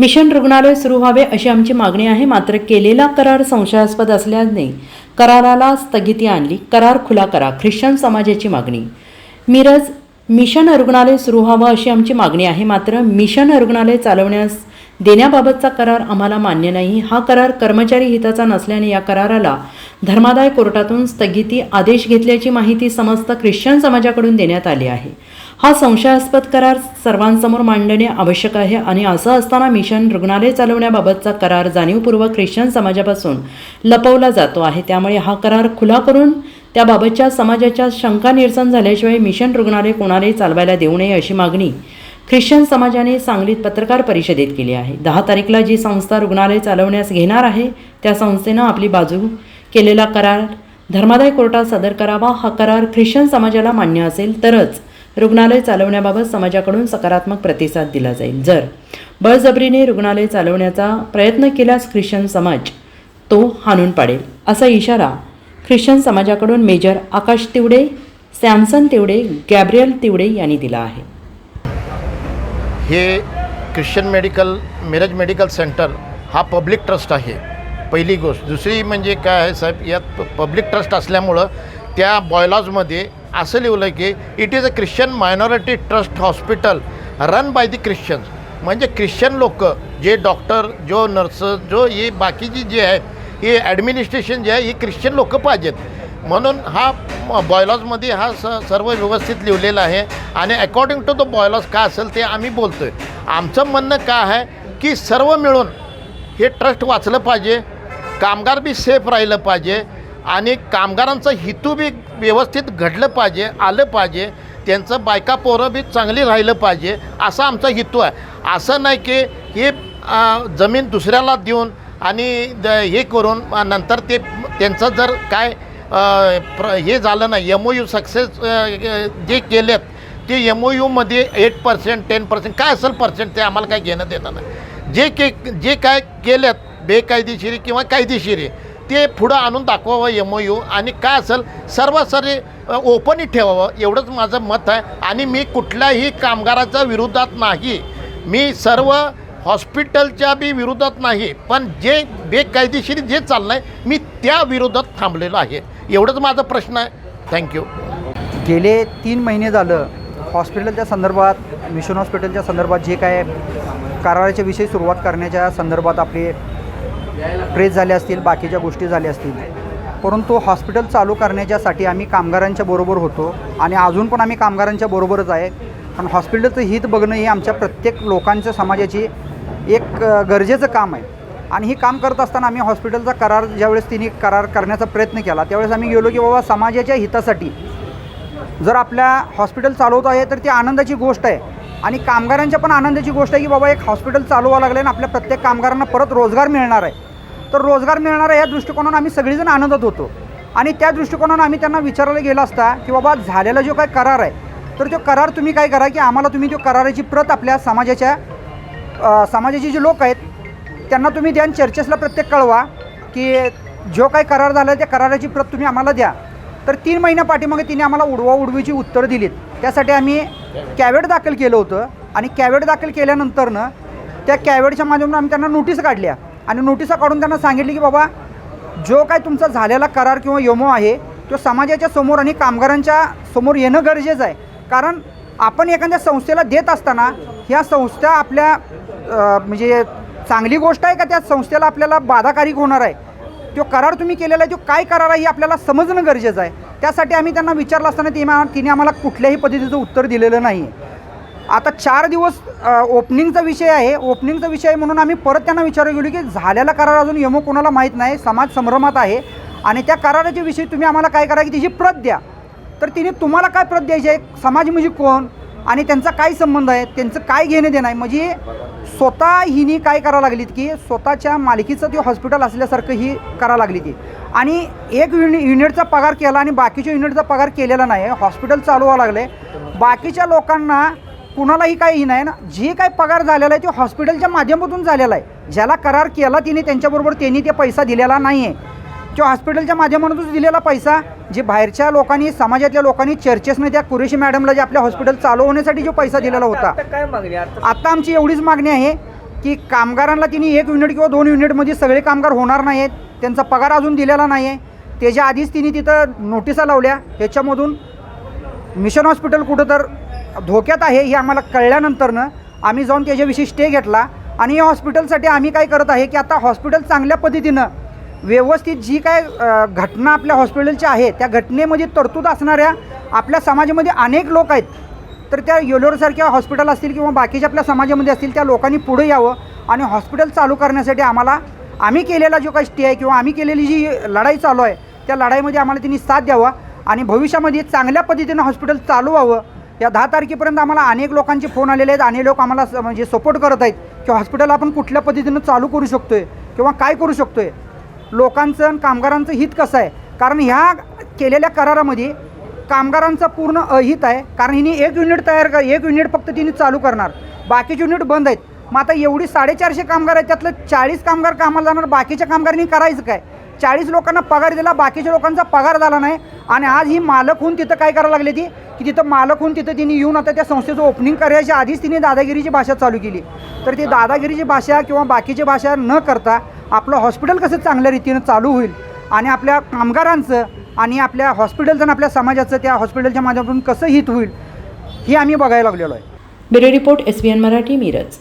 Mission रुग्णालय सुरू व्हावे अशी आमची मागणी आहे, मात्र केलेला करार संशयास्पद असल्याने कराराला स्थगिती आणली। करार खुला करा, ख्रिश्चन समाजाची मागणी। मिरज मिशन रुग्णालय सुरू व्हावं अशी आमची मागणी आहे, मात्र मिशन रुग्णालय चालवण्यास देण्याबाबतचा करार आम्हाला मान्य नाही। हा करार कर्मचारी हिताचा नसल्याने या कराराला धर्मादाय कोर्टातून स्थगिती आदेश घेतल्याची माहिती समस्त ख्रिश्चन समाजाकडून देण्यात आली आहे। हा संशयास्पद करार सर्वांसमोर मांडणे आवश्यक आहे आणि असं असताना मिशन रुग्णालय चालवण्याबाबतचा करार जाणीवपूर्वक ख्रिश्चन समाजापासून लपवला जातो आहे। त्यामुळे हा करार खुला करून त्याबाबतच्या समाजाच्या शंका निरसन झाल्याशिवाय मिशन रुग्णालय कोणालाही चालवायला देऊ नये अशी मागणी ख्रिश्चन समाजाने सांगलीत पत्रकार परिषदेत केली आहे। 10 तारीखला जी संस्था रुग्णालय चालवण्यास घेणार आहे त्या संस्थेनं आपली बाजू केलेला करार धर्मादाय कोर्टात सादर करावा। हा करार ख्रिश्चन समाजाला मान्य असेल तरच रुग्णालय चालवण्याबाबत समाजाकडून सकारात्मक प्रतिसाद दिला जाईल। जर बळजबरीने रुग्णालय चालवण्याचा प्रयत्न केल्यास ख्रिश्चन समाज तो हाणून पाडेल, असा इशारा ख्रिश्चन समाजाकडून मेजर आकाश तिवडे, सॅमसन तिवडे, गॅब्रियल तिवडे यांनी दिला आहे। हे ख्रिश्चन मिरज मेडिकल सेंटर हा पब्लिक ट्रस्ट आहे, पहिली गोष्ट। दुसरी म्हणजे काय आहे साहेब, यात पब्लिक ट्रस्ट असल्यामुळं त्या बॉयलॉजमध्ये असं लिहिलं की it is a Christian minority trust hospital run by the Christians, म्हणजे ख्रिश्चन लोक जे डॉक्टर, जो नर्सेस, जो हे बाकीची जे आहेत, हे ॲडमिनिस्ट्रेशन जे आहे ही ख्रिश्चन लोक पाहिजेत, म्हणून हा बॉयलॉजमध्ये हा सर्व व्यवस्थित लिहिलेलं आहे। आणि अकॉर्डिंग टू द बॉयलॉज काय असेल ते आम्ही बोलतो आहे। आमचं म्हणणं काय आहे की सर्व मिळून हे ट्रस्ट वाचलं पाहिजे, कामगार बी सेफ राहिलं पाहिजे आणि कामगारांचं हितू बी व्यवस्थित घडलं पाहिजे, आलं पाहिजे, त्यांचं बायका पोरं बी चांगली राहिलं पाहिजे, असा आमचा हेतू आहे। असं नाही की हे जमीन दुसऱ्याला देऊन आणि हे करून नंतर ते त्यांचं जर काय हे झालं नाही, MOU सक्सेस जे केलेत ते MOUमध्ये 8% 10% काय असेल पर्सेंट ते आम्हाला काय घेणं देणं नाही। जे काय केलेत बेकायदेशीर किंवा कायदेशीर ते पुढं आणून दाखवावं MOU, आणि काय असेल सर्वसारी ओपनही ठेवावं, एवढंच माझं मत आहे। आणि मी कुठल्याही कामगाराच्या विरोधात नाही, मी सर्व हॉस्पिटलच्या बी विरोधात नाही, पण जे बेकायदेशीर जे चाललं आहे मी त्या विरोधात थांबलेलो आहे, एवढंच माझा प्रश्न आहे। थँक्यू। गेले 3 महिने झालं हॉस्पिटलच्या संदर्भात, मिशन हॉस्पिटलच्या संदर्भात जे काय कराराच्या विषयी सुरुवात करण्याच्या संदर्भात आपले प्रेस झाले असतील, बाकीच्या गोष्टी झाल्या असतील, परंतु हॉस्पिटल चालू करण्याच्यासाठी आम्ही कामगारांच्या बरोबर होतो आणि अजून पण आम्ही कामगारांच्या बरोबरच आहे। कारण हॉस्पिटलचं हित बघणं ही आमच्या प्रत्येक लोकांच्या समाजाची एक गरजेचं काम आहे। आणि हे काम करत असताना आम्ही हॉस्पिटलचा करार ज्यावेळेस तिने करार करण्याचा प्रयत्न केला त्यावेळेस आम्ही गेलो की बाबा समाजाच्या हितासाठी जर आपल्या हॉस्पिटल चालवत आहे तर ती आनंदाची गोष्ट आहे आणि कामगारांच्या पण आनंदाची गोष्ट आहे की बाबा एक हॉस्पिटल चालू व्हावं लागलं आणि आपल्या प्रत्येक कामगारांना परत रोजगार मिळणार आहे। तर रोजगार मिळणार आहे या दृष्टिकोनानं आम्ही सगळीजण आनंदात होतो आणि त्या दृष्टिकोनानं आम्ही त्यांना विचारायला गेला असता की बाबा झालेला जो काय करार आहे तर तो करार तुम्ही काय करा की आम्हाला तुम्ही तो कराराची प्रत आपल्या समाजाचे जे लोक आहेत त्यांना तुम्ही द्या, चर्चेसला प्रत्येक कळवा की जो काही करार झाला त्या कराराची प्रत तुम्ही आम्हाला द्या। तर 3 महिन्या पाठीमागे तिने आम्हाला उडवाउडवीची उत्तरं दिलीत। त्यासाठी आम्ही कॅवेट दाखल केलं होतं आणि कॅवेट दाखल केल्यानंतरनं त्या कॅवेटच्या माध्यमातून आम्ही त्यांना नोटीस काढल्या आणि नोटिसा काढून त्यांना सांगितली की बाबा जो काय तुमचा झालेला करार किंवा यमो आहे तो समाजाच्या समोर आणि कामगारांच्या समोर येणं गरजेचं आहे। कारण आपण एखाद्या संस्थेला देत असताना ह्या संस्था आपल्या म्हणजे चांगली गोष्ट आहे का त्या संस्थेला आपल्याला बाधाकारी होणार आहे, तो करार तुम्ही केलेला आहे तो काय करार आहे हे आपल्याला समजणं गरजेचं आहे। त्यासाठी आम्ही त्यांना विचारलं असताना तिने आम्हाला कुठल्याही पद्धतीचं उत्तर दिलेलं नाही। आता 4 दिवस ओपनिंगचा विषय आहे, ओपनिंगचा विषय म्हणून आम्ही परत त्यांना विचारायला गेलो की झालेला करार अजून यमो कोणाला माहीत नाही, समाज संभ्रमात आहे आणि त्या कराराच्या विषयी तुम्ही आम्हाला काय करा की त्याची प्रत द्या। तर तिने तुम्हाला काय प्रत द्यायची आहे, समाज म्हणजे कोण आणि त्यांचा काय संबंध आहे, त्यांचं काय घेणं देणं आहे, म्हणजे स्वतः हिनी काय करायला लागलीत की स्वतःच्या मालकीचं ते हॉस्पिटल असल्यासारखं ही करायला लागली ती आणि एक युनिटचा पगार केला आणि बाकीच्या युनिटचा पगार केलेला नाही। हॉस्पिटल चालू व्हावं लागलं आहे, बाकीच्या लोकांना कुणालाही काही नाही ना, जे काही पगार झालेला आहे तो हॉस्पिटलच्या माध्यमातून झालेला आहे। ज्याला करार केला तिने त्यांच्याबरोबर त्यांनी ते पैसा दिलेला नाही आहे, तो हॉस्पिटलच्या माध्यमातूनच दिलेला पैसा जे बाहेरच्या लोकांनी समाजातल्या लोकांनी चर्चेसने त्या कुरेशी मॅडमला जे आपल्या हॉस्पिटल चालू होण्यासाठी जो पैसा दिलेला होता। काय मागणी आता आमची एवढीच मागणी आहे की कामगारांना तिने 1 युनिट किंवा 2 युनिटमध्ये सगळे कामगार होणार नाही आहेत, त्यांचा पगार अजून दिलेला नाही आहे. त्याच्या आधीच तिने तिथं नोटिसा लावल्या. ह्याच्यामधून मिशन हॉस्पिटल कुठं तर धोक्यात आहे हे आम्हाला कळल्यानंतरनं आम्ही जाऊन त्याच्याविषयी स्टे घेतला. आणि या हॉस्पिटलसाठी आम्ही काय करत आहे की आता हॉस्पिटल चांगल्या पद्धतीनं व्यवस्थित जी काय घटना आपल्या हॉस्पिटलची आहे त्या घटनेमध्ये तरतूद असणाऱ्या आपल्या समाजामध्ये अनेक लोक आहेत. तर त्या येलोरसारख्या हॉस्पिटल असतील किंवा बाकीच्या आपल्या समाजामध्ये असतील त्या लोकांनी पुढे यावं आणि हॉस्पिटल चालू करण्यासाठी आम्ही केलेला जो काही स्टे आहे किंवा आम्ही केलेली जी लढाई चालू आहे त्या लढाईमध्ये आम्हाला त्यांनी साथ द्यावा आणि भविष्यामध्ये चांगल्या पद्धतीनं हॉस्पिटल चालू व्हावं. या 10 तारखेपर्यंत आम्हाला अनेक लोकांचे फोन आलेले आहेत. अनेक लोक आम्हाला म्हणजे सपोर्ट करत आहेत की हॉस्पिटल आपण कुठल्या पद्धतीनं चालू करू शकतो आहे किंवा काय करू शकतो आहे. लोकांचं आणि कामगारांचं हित कसं आहे, कारण ह्या केलेल्या करारामध्ये कामगारांचं पूर्ण अहित आहे. कारण हिने 1 युनिट फक्त तिने चालू करणार, बाकीचे युनिट बंद आहेत. मग आता एवढी 450 कामगार आहेत, त्यातलं 40 कामगार कामाला जाणार, बाकीच्या कामगारांनी करायचं काय? 40 लोकांना पगार दिला, बाकीच्या लोकांचा पगार झाला नाही. आणि आज ही मालक होऊन तिथं काय करायला लागली की तिथं मालक होऊन तिथं तिने येऊन आता त्या संस्थेचं ओपनिंग करायच्या आधीच तिने दादागिरीची भाषा चालू केली. तर ती दादागिरीची भाषा किंवा बाकीची भाषा न करता आपलं हॉस्पिटल कसं चांगल्या रीतीनं चालू होईल आणि आपल्या कामगारांचं आणि आपल्या हॉस्पिटलचं आणि आपल्या समाजाचं त्या हॉस्पिटलच्या माध्यमातून कसं हित होईल हे आम्ही बघायला लागलेलो आहे. Bureau report SBN Marathi, Miraj.